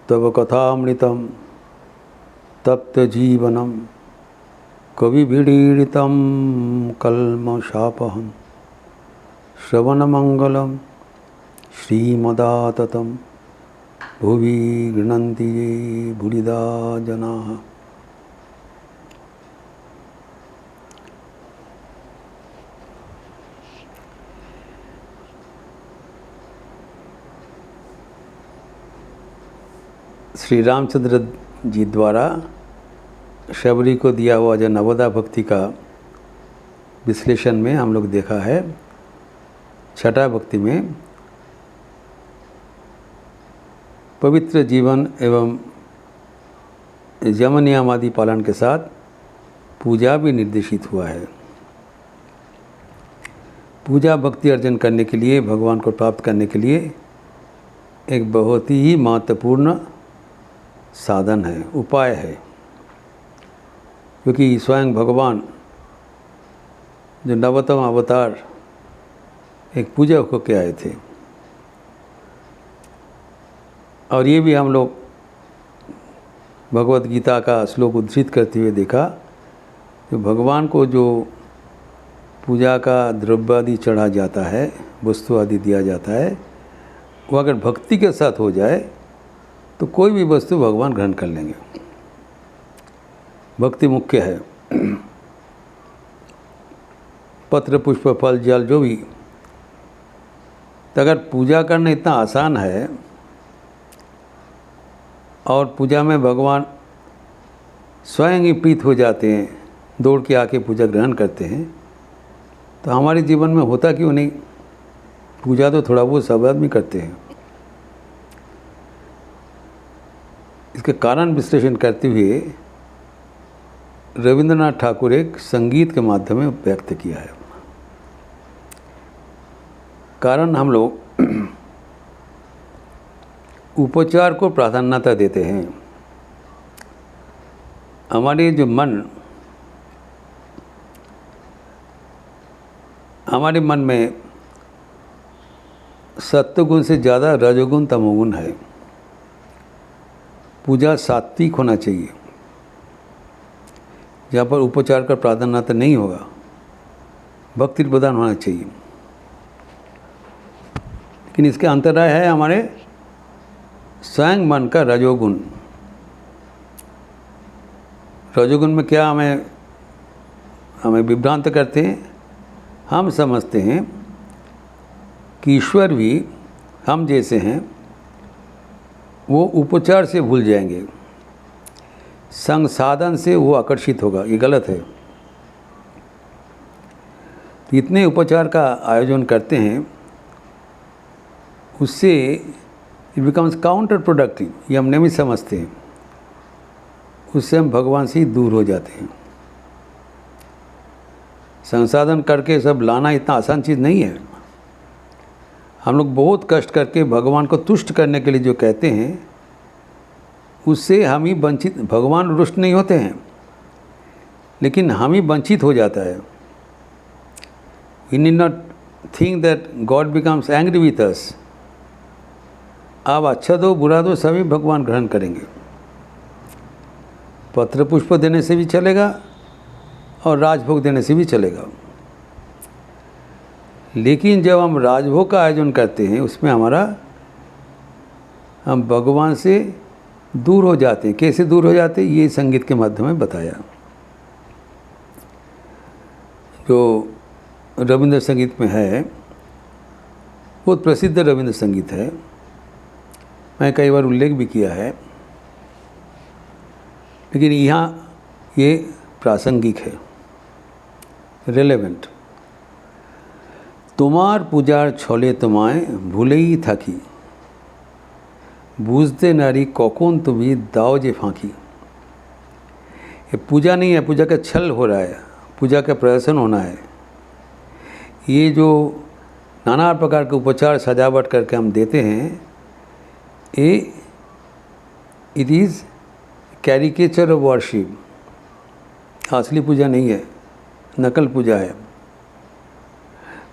तव कथामृतं तप्तजीवनं कविभिरीडितं कल्मषापहं श्रवणमंगलं श्रीमदाततं भुवि गृह्णन्ति ये भूरिदा जनाः। श्री रामचंद्र जी द्वारा शबरी को दिया हुआ जो नवोदा भक्ति का विश्लेषण में हम लोग देखा है, छठा भक्ति में पवित्र जीवन एवं यम नियम आदि पालन के साथ पूजा भी निर्देशित हुआ है। पूजा भक्ति अर्जन करने के लिए, भगवान को प्राप्त करने के लिए एक बहुत ही महत्वपूर्ण साधन है, उपाय है, क्योंकि स्वयं भगवान जो नवतम अवतार एक पूजक होकर आए थे। और ये भी हम लोग भगवत गीता का श्लोक उद्धृत करते हुए देखा कि भगवान को जो पूजा का द्रव्य आदि चढ़ा जाता है, वस्तु आदि दिया जाता है, वो अगर भक्ति के साथ हो जाए तो कोई भी वस्तु भगवान ग्रहण कर लेंगे। भक्ति मुख्य है। पत्र पुष्प फल जल जो भी, तो अगर पूजा करना इतना आसान है और पूजा में भगवान स्वयं ही प्रीत हो जाते हैं, दौड़ के आके पूजा ग्रहण करते हैं, तो हमारे जीवन में होता क्यों नहीं? पूजा तो थोड़ा बहुत सब आदमी करते हैं। इसके कारण विश्लेषण करते हुए रविंद्रनाथ ठाकुर एक संगीत के माध्यम में व्यक्त किया है। कारण हम लोग उपचार को प्राधान्यता देते हैं। हमारे मन में सत्वगुण से ज़्यादा रजोगुण तमोगुण है। पूजा सात्विक होना चाहिए, जहाँ पर उपचार का प्राधान्यता नहीं होगा, भक्ति प्रधान होना चाहिए। लेकिन इसके अंतराय है हमारे स्वयं मन का रजोगुण। रजोगुण में क्या हमें विभ्रांत करते हैं। हम समझते हैं कि ईश्वर भी हम जैसे हैं, वो उपचार से भूल जाएंगे, संसाधन से वो आकर्षित होगा। ये गलत है। इतने उपचार का आयोजन करते हैं, उससे इट बिकम्स काउंटर प्रोडक्टिव। ये हम नहीं समझते हैं। उससे हम भगवान से ही दूर हो जाते हैं। संसाधन करके सब लाना इतना आसान चीज़ नहीं है। हम लोग बहुत कष्ट करके भगवान को तुष्ट करने के लिए जो कहते हैं, उससे हम ही वंचित। भगवान रुष्ट नहीं होते हैं, लेकिन हम ही वंचित हो जाता है। We need not think that God becomes angry with us. आप अच्छा दो बुरा दो, सभी भगवान ग्रहण करेंगे। पत्र पुष्प देने से भी चलेगा और राजभोग देने से भी चलेगा। लेकिन जब हम राजभोग का आयोजन करते हैं, उसमें हम भगवान से दूर हो जाते हैं। कैसे दूर हो जाते हैं? ये संगीत के माध्यम में बताया। जो रविंद्र संगीत में है, बहुत प्रसिद्ध रविंद्र संगीत है। मैं कई बार उल्लेख भी किया है, लेकिन यहाँ ये प्रासंगिक है, रेलेवेंट। তোমার পূজার ছলে তোমায় ভুলেই থাকি, বুঝতে নারী কখন তুমি দাও যে ফাঁকি। ये पूजा नहीं है, पूजा का छल हो रहा है, पूजा का प्रदर्शन होना है। ये जो नाना प्रकार के उपचार सजावट करके हम देते हैं, ये it is caricature of worship. असली पूजा नहीं है, नकल पूजा है।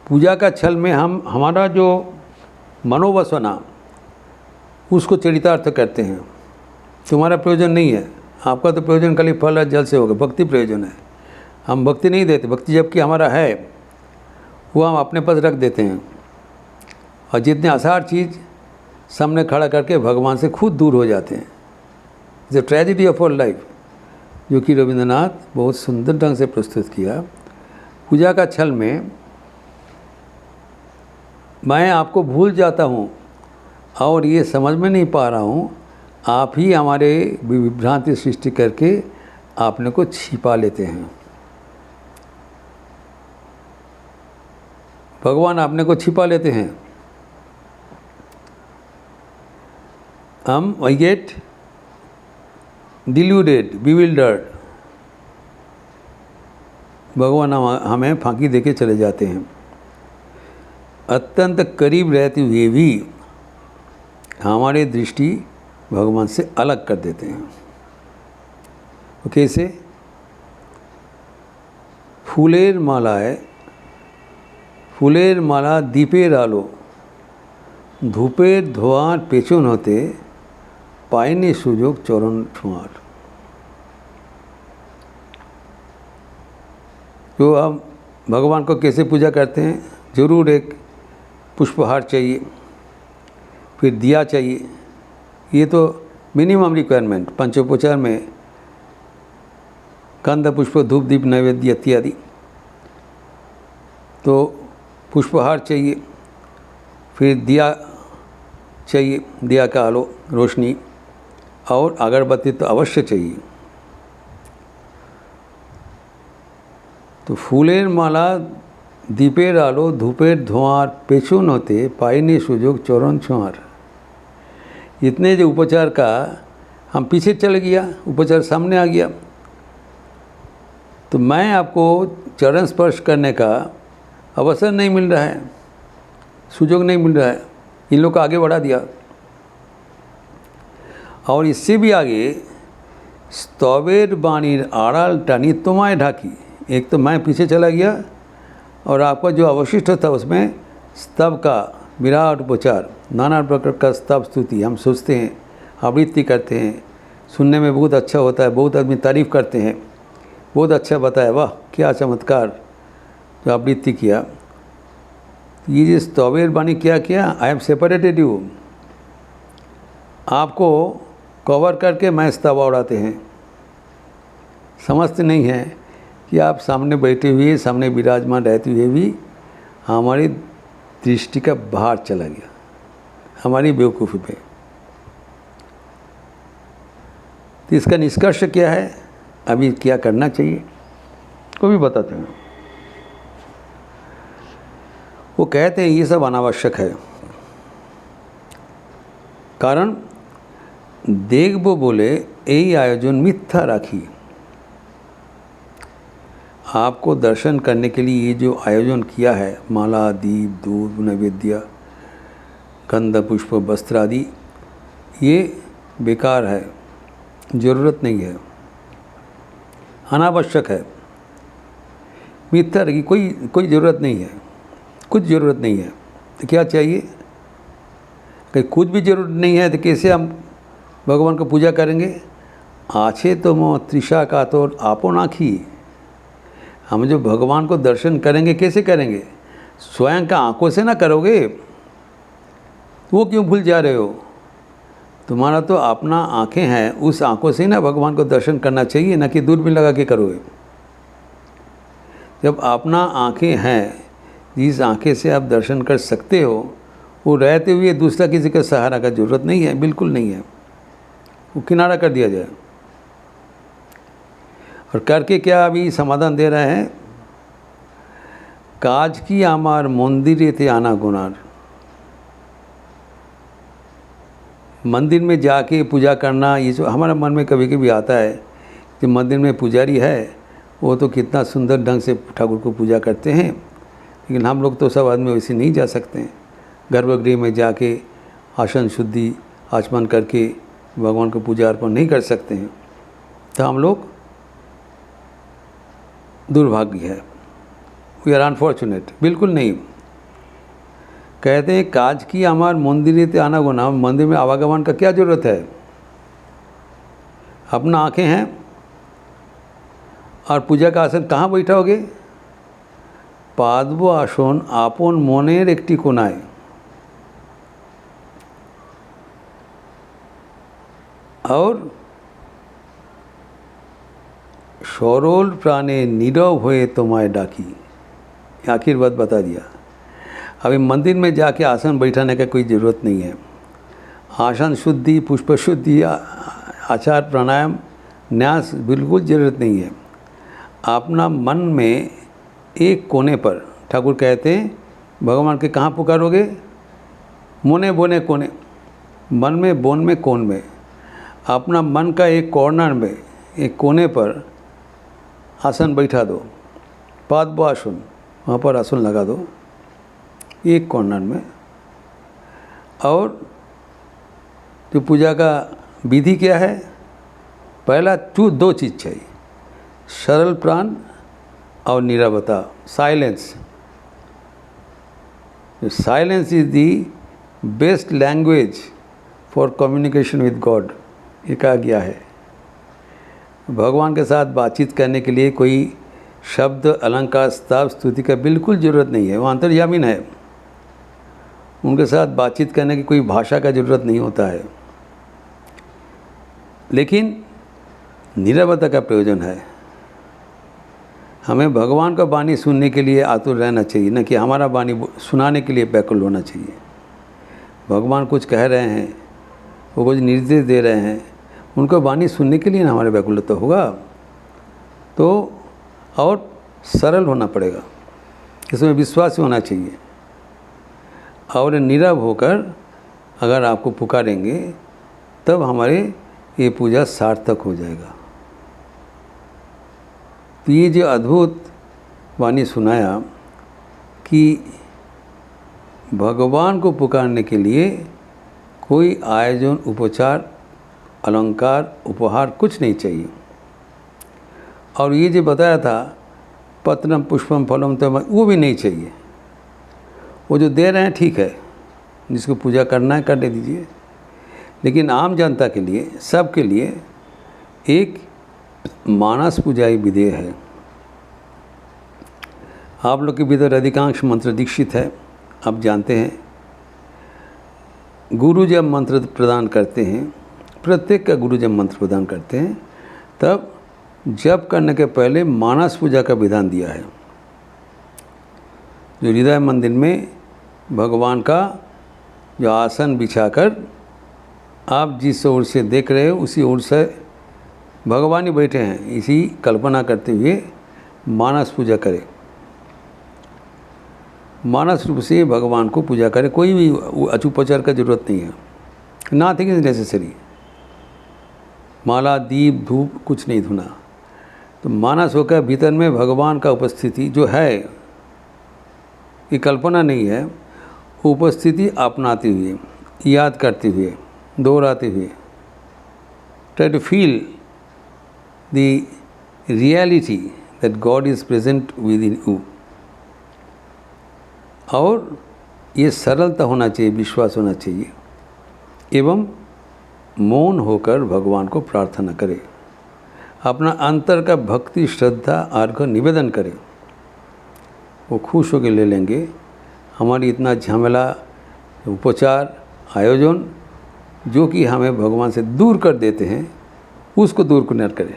पूजा का छल में हम हमारा जो मनोवासना उसको चरितार्थ करते हैं। तुम्हारा प्रयोजन नहीं है, आपका तो प्रयोजन खाली फल और जल से होगा, भक्ति प्रयोजन है। हम भक्ति नहीं देते, भक्ति जबकि हमारा है वो हम अपने पास रख देते हैं, और जितने आसार चीज़ सामने खड़ा करके भगवान से खुद दूर हो जाते हैं। The tragedy of our life, जो कि रविंद्रनाथ बहुत सुंदर ढंग से प्रस्तुत किया। पूजा का छल में मैं आपको भूल जाता हूँ और ये समझ में नहीं पा रहा हूँ, आप ही हमारे विभ्रांति सृष्टि करके आपने को छिपा लेते हैं। भगवान आपने को छिपा लेते हैं। हम आई गेट डिल्यूडेड, बिविल्डर्ड, भगवान हमें फांकी देके चले जाते हैं। अत्यंत करीब रहते हुए भी हमारी दृष्टि भगवान से अलग कर देते हैं। तो कैसे? फूलेर मालाए, फूलेर माला दीपेर आलो, धूपेर धोआर पेছন হতে पायनी सुजोग चरण ছোঁয়ার। तो हम भगवान को कैसे पूजा करते हैं? ज़रूर एक पुष्पहार चाहिए, फिर दिया चाहिए, ये तो मिनिमम रिक्वायरमेंट। पंचोपचार में गंध पुष्प धूप दीप नैवेद्य इत्यादि, तो पुष्पहार चाहिए, फिर दिया चाहिए, दिया का आलो रोशनी, और अगरबत्ती तो अवश्य चाहिए। तो फूलेर माला दीपेर आलो धूपेर धोঁয়ার পেছন হতে पायनी सुजोग चरण ছোঁয়ার। इतने जो उपचार का हम पीछे चले गया, उपचार सामने आ गया, तो मैं आपको चरण स्पर्श करने का अवसर नहीं मिल रहा है, सुजोग नहीं मिल रहा है, इन लोग को आगे बढ़ा दिया। और इससे भी आगे स्तवेर बाणीर आड़ाल टानी तुम्हारे ढाकी। एक तो मैं पीछे चला गया और आपका जो अवशिष्ट था उसमें स्तव का विराट उपचार, नाना प्रकार का स्तव स्तुति हम सोचते हैं, आवृत्ति करते हैं, सुनने में बहुत अच्छा होता है, बहुत आदमी तारीफ़ करते हैं, बहुत अच्छा बताया, वाह क्या चमत्कार जो आवृत्ति किया। ये जो स्तवेर बाणी क्या किया? आई हैव सेपरेटेड यू, आपको कवर करके मैं स्तव उड़ाते हैं। समझते नहीं हैं कि आप सामने बैठे हुए, सामने विराजमान रहते हुए भी हमारी दृष्टि का बाहर चला गया, हमारी बेवकूफ़ी पे। तो इसका निष्कर्ष क्या है? अभी क्या करना चाहिए को भी बताते हैं। वो कहते हैं ये सब अनावश्यक है, कारण देखबो बोले यही आयोजन मिथ्या राखी। आपको दर्शन करने के लिए ये जो आयोजन किया है, माला दीप दूध नैवेद्य गंध पुष्प वस्त्र आदि, ये बेकार है, ज़रूरत नहीं है, अनावश्यक है, मिथ्या की कोई ज़रूरत नहीं है, कुछ ज़रूरत नहीं है। तो क्या चाहिए? कहीं कुछ भी ज़रूरत नहीं है तो कैसे हम भगवान को पूजा करेंगे? आछे तो मो त्रिषा का तो आपो नाखी। हम जो भगवान को दर्शन करेंगे कैसे करेंगे? स्वयं का आंखों से ना करोगे, वो क्यों भूल जा रहे हो? तुम्हारा तो अपना आँखें हैं, उस आँखों से ना भगवान को दर्शन करना चाहिए, ना कि दूरबीन लगा के करोगे। जब अपना आँखें हैं, जिस आँखें से आप दर्शन कर सकते हो, वो रहते हुए दूसरा किसी का सहारा का ज़रूरत नहीं है, बिल्कुल नहीं है, वो किनारा कर दिया जाए। और करके क्या अभी समाधान दे रहे हैं? काज की आमार मंदिरे थे आना गुनार। मंदिर में जाके पूजा करना, ये जो हमारे मन में कभी कभी आता है कि मंदिर में पुजारी है, वो तो कितना सुंदर ढंग से ठाकुर को पूजा करते हैं, लेकिन हम लोग तो सब आदमी वैसे नहीं जा सकते हैं। गर्भगृह में जाके आसन शुद्धि आचमन करके भगवान को पूजा अर्पण नहीं कर सकते हैं, तो हम लोग दुर्भाग्य है, वी आर अनफॉर्चुनेट। बिल्कुल नहीं। कहते हैं काज की हमार मंदिर ते आना गोना, मंदिर में आवागमन का क्या ज़रूरत है? अपना आंखें हैं और पूजा का आसन कहाँ बैठाओगे? पाद्व आसन आपन मनेर एकटी कोनाय। और सरल प्राणे नीरव हुए तुम्हारे डाकी। आखिर बात बता दिया। अभी मंदिर में जाके आसन बैठाने का कोई ज़रूरत नहीं है। आसन शुद्धि, पुष्प शुद्धि, आचार प्राणायाम न्यास बिल्कुल ज़रूरत नहीं है। अपना मन में एक कोने पर, ठाकुर कहते हैं भगवान के कहाँ पुकारोगे? मोने बोने कोने, मन में बोन में कोन में। अपना मन का एक कॉर्नर में, एक कोने पर आसन बैठा दो, पाद्व आसन, वहाँ पर आसन लगा दो एक कॉर्नर में। और जो पूजा का विधि क्या है? पहला दो चीज़ चाहिए, सरल प्राण और नीरवता, silence. Silence is the best language for communication with God, ये कहा गया है। भगवान के साथ बातचीत करने के लिए कोई शब्द, अलंकार, स्तव, स्तुति का बिल्कुल ज़रूरत नहीं है। वो अंतर्यामीन है। उनके साथ बातचीत करने की कोई भाषा का ज़रूरत नहीं होता है। लेकिन नीरवता का प्रयोजन है। हमें भगवान का वाणी सुनने के लिए आतुर रहना चाहिए, न कि हमारा वाणी सुनाने के लिए व्याकुल होना चाहिए। भगवान कुछ कह रहे हैं, वो कुछ निर्देश दे रहे हैं, उनको वाणी सुनने के लिए ना हमारे व्याकुलता होगा। तो और सरल होना पड़ेगा, इसमें विश्वास होना चाहिए। और नीरव होकर अगर आपको पुकारेंगे तब हमारे ये पूजा सार्थक हो जाएगा। तो ये जो अद्भुत वाणी सुनाया कि भगवान को पुकारने के लिए कोई आयोजन, उपचार, अलंकार, उपहार कुछ नहीं चाहिए। और ये जो बताया था पत्रम पुष्पम फलम तो वो भी नहीं चाहिए। वो जो दे रहे हैं ठीक है, जिसको पूजा करना है करने दीजिए। लेकिन आम जनता के लिए, सबके लिए एक मानस पूजा ही विधेय है। आप लोग के भीतर अधिकांश मंत्र दीक्षित है, आप जानते हैं। गुरु जब मंत्र प्रदान करते हैं, प्रत्येक का गुरु जब मंत्र प्रदान करते हैं, तब जप करने के पहले मानस पूजा का विधान दिया है। जो हृदय मंदिर में भगवान का जो आसन बिछाकर आप जिस ओर से देख रहे हो उसी ओर से भगवान ही बैठे हैं, इसी कल्पना करते हुए मानस पूजा करें। मानस रूप से भगवान को पूजा करें। कोई भी अचूपचार का जरूरत नहीं है, नथिंग इज नेसेसरी। माला, दीप, धूप कुछ नहीं धुना। तो मानस होकर भीतर में भगवान का उपस्थिति जो है, ये कल्पना नहीं है, उपस्थिति अपनाते हुए, याद करते हुए, दोहराते हुए, try to feel the reality that God is present within you. और ये सरलता होना चाहिए, विश्वास होना चाहिए, एवं मौन होकर भगवान को प्रार्थना करें। अपना अंतर का भक्ति, श्रद्धा, अर्घ्य निवेदन करें। वो खुश होकर ले लेंगे। हमारी इतना झमेला, उपचार, आयोजन जो कि हमें भगवान से दूर कर देते हैं, उसको दूर न करें,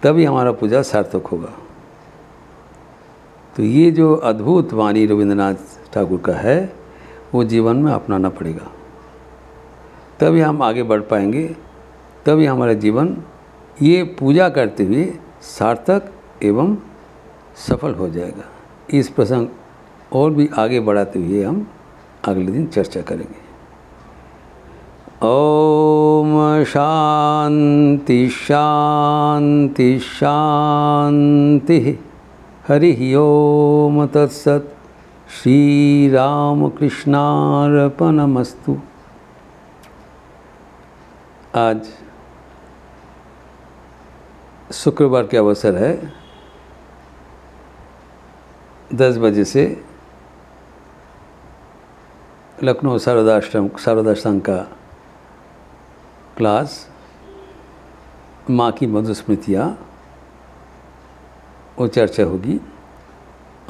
तभी हमारा पूजा सार्थक होगा। तो ये जो अद्भुत वाणी रविंद्रनाथ ठाकुर का है, वो जीवन में अपनाना पड़ेगा, तभी हम आगे बढ़ पाएंगे। तभी हमारा जीवन ये पूजा करते हुए सार्थक एवं सफल हो जाएगा। इस प्रसंग और भी आगे बढ़ाते हुए हम अगले दिन चर्चा करेंगे। ओम शांति शांति शांति। हरि ओम तत्सत। श्री राम कृष्णार्पणमस्तु। आज शुक्रवार के अवसर है, 10 बजे से लखनऊ शारदा संघ का क्लास माँ की मधुर स्मृतियाँ वो चर्चा होगी।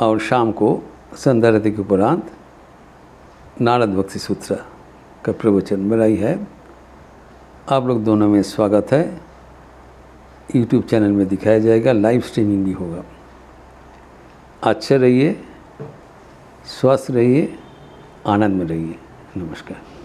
और शाम को संध्या आरती के उपरांत नारद भक्ति सूत्र का प्रवचन बनाई है। आप लोग दोनों में स्वागत है। यूट्यूब चैनल में दिखाया जाएगा, लाइव स्ट्रीमिंग भी होगा। अच्छे रहिए, स्वस्थ रहिए, आनंद में रहिए। नमस्कार।